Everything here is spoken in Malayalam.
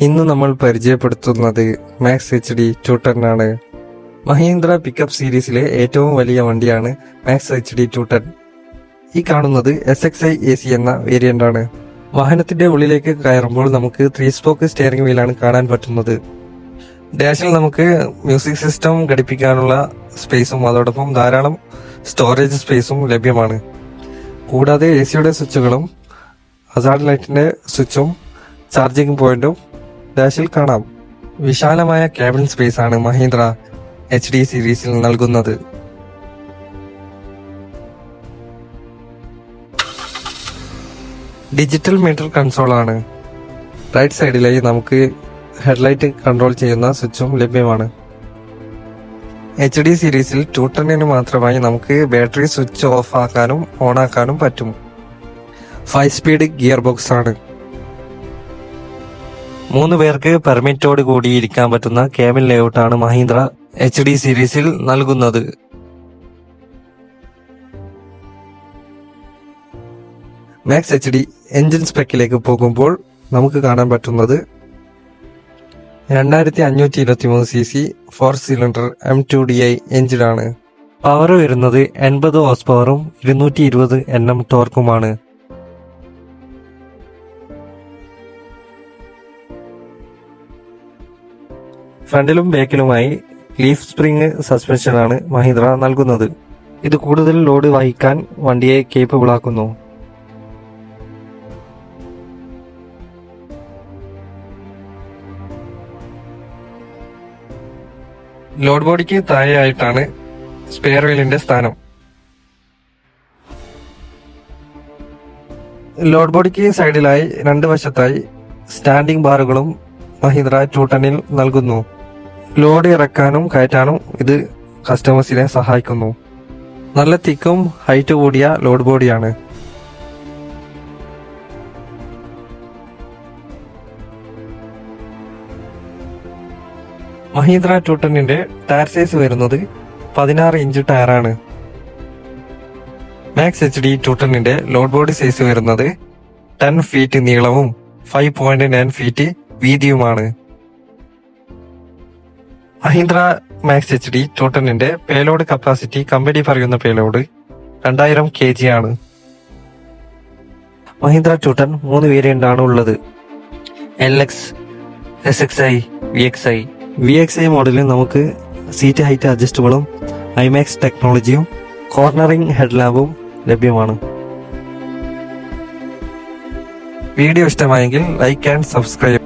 ഇന്ന് നമ്മൾ പരിചയപ്പെടുത്തുന്നത് മാക്സ് HD 210 ആണ്. മഹീന്ദ്ര പിക്കപ്പ് സീരീസിലെ ഏറ്റവും വലിയ വണ്ടിയാണ് മാക്സ് HD 210. ഈ കാണുന്നത് SXi AC എന്ന വേരിയന്റ് ആണ്. വാഹനത്തിന്റെ ഉള്ളിലേക്ക് കയറുമ്പോൾ നമുക്ക് 3 സ്പോക്ക് സ്റ്റിയറിംഗ് വീലാണ് കാണാൻ പറ്റുന്നത്. ഡാഷിൽ നമുക്ക് മ്യൂസിക് സിസ്റ്റം ഘടിപ്പിക്കാനുള്ള സ്പേസും അതോടൊപ്പം ധാരാളം സ്റ്റോറേജ് സ്പേസും ലഭ്യമാണ്. കൂടാതെ AC-യുടെ സ്വിച്ചുകളും ഹസാർഡ് ലൈറ്റിന്റെ സ്വിച്ചും ചാർജിംഗ് പോയിന്റും ഡാഷിൽ കാണാം. വിശാലമായ ക്യാബിൻ സ്പേസ് ആണ് മഹീന്ദ്ര HD സീരീസിൽ നൽകുന്നത്. ഡിജിറ്റൽ മീറ്റർ കൺസോൾ ആണ്. റൈറ്റ് സൈഡിലായി നമുക്ക് ഹെഡ്ലൈറ്റ് കൺട്രോൾ ചെയ്യുന്ന സ്വിച്ചും ലഭ്യമാണ്. HD സീരീസിൽ 210 മാത്രമായി നമുക്ക് ബാറ്ററി സ്വിച്ച് ഓഫ് ആക്കാനും ഓൺ ആക്കാനും പറ്റും. 5 സ്പീഡ് ഗിയർ ബോക്സ് ആണ്. 3 പേർക്ക് പെർമിറ്റോട് കൂടി ഇരിക്കാൻ പറ്റുന്ന ക്യാബിൻ ലേഔട്ട് ആണ് മഹീന്ദ്ര HD സീരീസിൽ നൽകുന്നത്. മാക്സ് HD എഞ്ചിൻ സ്പെക്കിലേക്ക് പോകുമ്പോൾ നമുക്ക് കാണാൻ പറ്റുന്നത് 2523 cc 4 സിലിണ്ടർ M2DI എഞ്ചിനാണ്. പവർ വരുന്നത് 80 ഹോഴ്സ് പവറും 220 Nm ടോർക്കുമാണ്. ഫ്രണ്ടിലും ബാക്കിലുമായി ലീഫ് സ്പ്രിംഗ് സസ്പെൻഷനാണ് മഹീന്ദ്ര നൽകുന്നത്. ഇത് കൂടുതൽ ലോഡ് വഹിക്കാൻ വണ്ടിയെ കേപ്പബിൾ ആക്കുന്നു. ലോഡ് ബോഡിക്ക് താഴെയായിട്ടാണ് സ്പെയർ വീലിന്റെ സ്ഥാനം. ലോഡ് ബോഡിക്ക് സൈഡിലായി 2 വശത്തായി സ്റ്റാൻഡിംഗ് ബാറുകളും മഹീന്ദ്ര 210 നൽകുന്നു. ലോഡ് ഇറക്കാനും കയറ്റാനും ഇത് കസ്റ്റമേഴ്സിനെ സഹായിക്കുന്നു. നല്ല തിക്കും ഹൈറ്റ് കൂടിയ ലോഡ് ബോഡിയാണ്. മഹീന്ദ്ര 210 ടയർ സൈസ് വരുന്നത് 16 ഇഞ്ച് ടയറാണ്. Max HD 210 load body size വരുന്നത് 10 ഫീറ്റ് നീളവും 5.9 ഫീറ്റ് വീതിയുമാണ്. Mahindra Max HD 210 payload capacity company പറയുന്ന പേലോഡ് 2000 kg ആണ്. മഹീന്ദ്ര 210 3 വേരിയന്റ് ആണ് ഉള്ളത്. LX, SXi, VXi. VXi മോഡലിൽ നമുക്ക് സീറ്റ് ഹൈറ്റ് അഡ്ജസ്റ്റബിളും IMAX ടെക്നോളജിയും കോർണറിംഗ് ഹെഡ്ലാമ്പും ലഭ്യമാണ്. വീഡിയോ ഇഷ്ടമായെങ്കിൽ ലൈക്ക് ആൻഡ് സബ്സ്ക്രൈബ്.